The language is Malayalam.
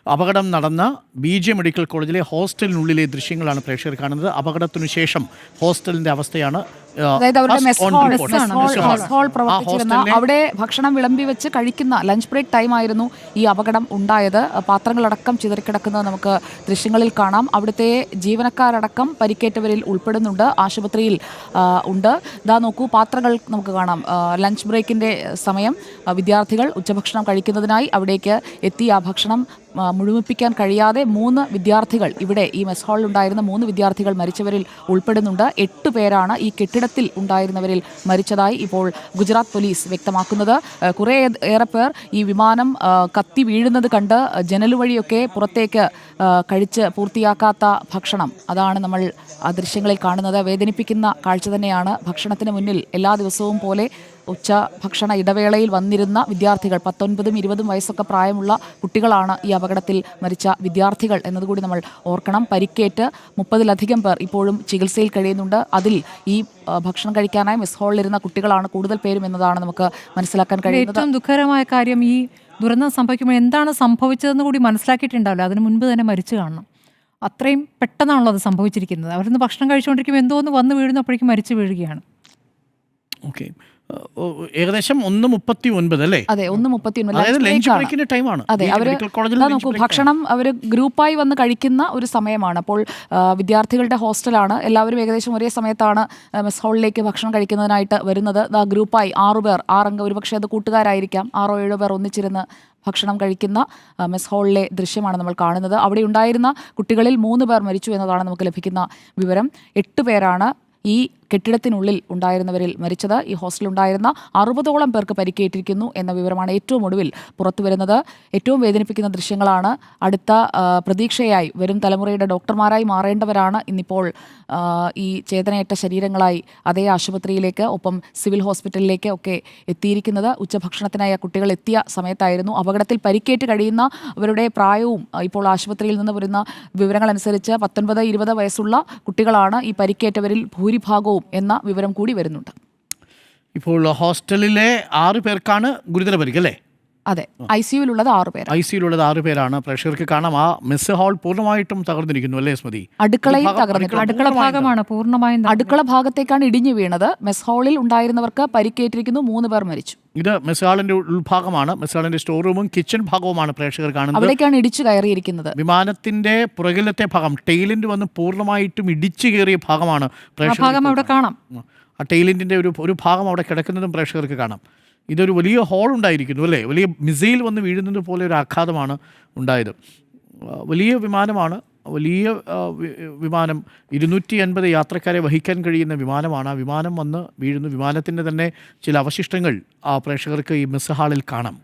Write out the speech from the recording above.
അപകടം നടന്ന BJ മെഡിക്കൽ കോളേജിലെ ഹോസ്റ്റലിനുള്ളിലെ ദൃശ്യങ്ങളാണ് പ്രേക്ഷകർ കാണുന്നത്. അപകടത്തിനു ശേഷം ഹോസ്റ്റലിന്റെ അവസ്ഥയാണ്. അതായത് അവരുടെ മെസ് ഹാൾ പ്രവർത്തിച്ചിരുന്ന അവിടെ ഭക്ഷണം വിളമ്പി വെച്ച് കഴിക്കുന്ന ലഞ്ച് ബ്രേക്ക് ടൈം ആയിരുന്നു ഈ അപകടം ഉണ്ടായത്. പാത്രങ്ങളടക്കം ചിതറിക്കിടക്കുന്നത് നമുക്ക് ദൃശ്യങ്ങളിൽ കാണാം. അവിടുത്തെ ജീവനക്കാരടക്കം പരിക്കേറ്റവരിൽ ഉൾപ്പെടുന്നുണ്ട്, ആശുപത്രിയിൽ ഉണ്ട്. ഇതാ നോക്കൂ, പാത്രങ്ങൾ നമുക്ക് കാണാം. ലഞ്ച് ബ്രേക്കിന്റെ സമയം വിദ്യാർത്ഥികൾ ഉച്ചഭക്ഷണം കഴിക്കുന്നതിനായി അവിടേക്ക് എത്തി. ആ ഭക്ഷണം മുഴുമിപ്പിക്കാൻ കഴിയാതെ 3 വിദ്യാർത്ഥികൾ, ഇവിടെ ഈ മെസ് ഹാളിൽ ഉണ്ടായിരുന്ന 3 വിദ്യാർത്ഥികൾ മരിച്ചവരിൽ ഉൾപ്പെടുന്നുണ്ട്. 8 പേരാണ് ഈ കെട്ടിടത്തിൽ ഉണ്ടായിരുന്നവരിൽ മരിച്ചതായി ഇപ്പോൾ ഗുജറാത്ത് പോലീസ് വ്യക്തമാക്കുന്നത്. കുറേ ഏറെ പേർ ഈ വിമാനം കത്തി വീഴുന്നത് കണ്ട് ജനൽ വഴിയൊക്കെ പുറത്തേക്ക് കഴിച്ച് പൂർത്തിയാക്കാത്ത ഭക്ഷണം, അതാണ് നമ്മൾ ആ ദൃശ്യങ്ങളിൽ കാണുന്നത്. വേദനിപ്പിക്കുന്ന കാഴ്ച തന്നെയാണ്. ഭക്ഷണത്തിന് മുന്നിൽ എല്ലാ ദിവസവും പോലെ ഉച്ച ഭക്ഷണ ഇടവേളയിൽ വന്നിരുന്ന വിദ്യാർത്ഥികൾ, 19ഉം 20ഉം വയസ്സൊക്കെ പ്രായമുള്ള കുട്ടികളാണ് ഈ അപകടത്തിൽ മരിച്ച വിദ്യാർത്ഥികൾ എന്നതുകൂടി നമ്മൾ ഓർക്കണം. പരിക്കേറ്റ് 30-ലധികം പേർ ഇപ്പോഴും ചികിത്സയിൽ കഴിയുന്നുണ്ട്. അതിൽ ഈ ഭക്ഷണം കഴിക്കാനായി മെസ് ഹാളിലിരുന്ന കുട്ടികളാണ് കൂടുതൽ പേരും എന്നതാണ് നമുക്ക് മനസ്സിലാക്കാൻ കഴിയുന്നത്. ഏറ്റവും ദുഃഖകരമായ കാര്യം, ഈ ദുരന്തം സംഭവിക്കുമ്പോൾ എന്താണ് സംഭവിച്ചതെന്ന് കൂടി മനസ്സിലാക്കിയിട്ടുണ്ടാവില്ല. അതിന് മുൻപ് തന്നെ മരിച്ചു കാണണം. അത്രയും പെട്ടെന്നാണല്ലോ അത് സംഭവിച്ചിരിക്കുന്നത്. അവരിന്ന് ഭക്ഷണം കഴിച്ചുകൊണ്ടിരിക്കുമ്പോൾ എന്തോന്ന് വന്ന് വീഴുന്നപ്പോഴേക്കും മരിച്ചു വീഴുകയാണ്. ഓക്കെ, ഏകദേശം 1:39 അല്ലേ? അതെ, 1:39. അതെ, നോക്കൂ, ഭക്ഷണം അവർ ഗ്രൂപ്പായി വന്ന് കഴിക്കുന്ന ഒരു സമയമാണ്. അപ്പോൾ വിദ്യാർത്ഥികളുടെ ഹോസ്റ്റലാണ്. എല്ലാവരും ഏകദേശം ഒരേ സമയത്താണ് മെസ് ഹാളിലേക്ക് ഭക്ഷണം കഴിക്കുന്നതിനായിട്ട് വരുന്നത്. ഗ്രൂപ്പായി 6 പേർ, 6 അംഗം, ഒരുപക്ഷെ അത് കൂട്ടുകാരായിരിക്കാം, 6-7 പേർ ഒന്നിച്ചിരുന്ന് ഭക്ഷണം കഴിക്കുന്ന മെസ് ഹാളിലെ ദൃശ്യമാണ് നമ്മൾ കാണുന്നത്. അവിടെ ഉണ്ടായിരുന്ന കുട്ടികളിൽ 3 പേർ മരിച്ചു എന്നതാണ് നമുക്ക് ലഭിക്കുന്ന വിവരം. 8 പേരാണ് ഈ കെട്ടിടത്തിനുള്ളിൽ ഉണ്ടായിരുന്നവരിൽ മരിച്ചത്. ഈ ഹോസ്റ്റലുണ്ടായിരുന്ന 60ഓളം പേർക്ക് പരിക്കേറ്റിരിക്കുന്നു എന്ന വിവരമാണ് ഏറ്റവും ഒടുവിൽ പുറത്തു വരുന്നത്. ഏറ്റവും വേദനിപ്പിക്കുന്ന ദൃശ്യങ്ങളാണ്. അടുത്ത പ്രതീക്ഷയായി വരും തലമുറയുടെ ഡോക്ടർമാരായി മാറേണ്ടവരാണ് ഇന്നിപ്പോൾ ഈ ചേതനയേറ്റ ശരീരങ്ങളായി അതേ ആശുപത്രിയിലേക്ക്, ഒപ്പം സിവിൽ ഹോസ്പിറ്റലിലേക്ക് ഒക്കെ എത്തിയിരിക്കുന്നത്. ഉച്ചഭക്ഷണത്തിനായി കുട്ടികൾ എത്തിയ സമയത്തായിരുന്നു അപകടത്തിൽ പരിക്കേറ്റ് കഴിയുന്ന അവരുടെ പ്രായവും ഇപ്പോൾ ആശുപത്രിയിൽ നിന്ന് വരുന്ന വിവരങ്ങളനുസരിച്ച് 19-20 വയസ്സുള്ള കുട്ടികളാണ് ഈ പരിക്കേറ്റവരിൽ ഭൂരിഭാഗവും എന്ന വിവരം കൂടി വരുന്നുണ്ട്. ഇപ്പോൾ ഹോസ്റ്റലിലെ 6 പേർക്കാണ് ഗുരുതര പരിക്ക് അല്ലേ? അതെ, ICUവിലുള്ളത് 6 പേർ. ICUവിലുള്ളത് 6 പേരാണ്. പ്രേക്ഷകർക്ക് കാണാം, ആ മെസ് ഹാൾ പൂർണ്ണമായിട്ടും തകർന്നിരിക്കുന്നു അല്ലേ സ്മൃതി? അടുക്കളയും തകർന്നിട്ടുണ്ട്. അടുക്കള ഭാഗമാണ് പൂർണ്ണമായും. അടുക്കള ഭാഗത്തേക്കാണ് ഇടിഞ്ഞു വീണത്. മെസ് ഹാളിൽ ഉണ്ടായിരുന്നവർക്ക് പരിക്കേറ്റിരിക്കുന്നു, 3 പേർ മരിച്ചു. ഇത് മെസ് ഹാളിന്റെ ഉൾഭാഗമാണ്. മെസ് ഹാളിന്റെ സ്റ്റോർ റൂമും കിച്ചൺ ഭാഗവുമാണ് പ്രേക്ഷകർ കാണുന്നത്. അവിടേക്കാണ് ഇടിച്ചു കയറിയിരിക്കുന്നത്. വിമാനത്തിന്റെ പുറകിലത്തെ ഭാഗം, ടെയിലിന്റെ വന്ന് പൂർണ്ണമായിട്ടും ഇടിച്ചു കയറിയ ഭാഗമാണ് അവിടെ കാണാം. ആ ടെയിലിന്റെ ഒരു ഭാഗം അവിടെ കിടക്കുന്നതും പ്രേക്ഷകർക്ക് കാണാം. ഇതൊരു വലിയ ഹോൾ ഉണ്ടായിരിക്കുന്നു അല്ലേ? വലിയ മിസൈൽ വന്ന് വീഴുന്നത് പോലെ ഒരു ആഘാതമാണ് ഉണ്ടായത്. വലിയ വിമാനമാണ്, വലിയ വിമാനം, 250 യാത്രക്കാരെ വഹിക്കാൻ കഴിയുന്ന വിമാനമാണ്. ആ വിമാനം വന്ന് വീഴുന്നു. വിമാനത്തിൻ്റെ തന്നെ ചില അവശിഷ്ടങ്ങൾ ആ പ്രേക്ഷകർക്ക് ഈ മെസ് ഹാളിൽ കാണാം.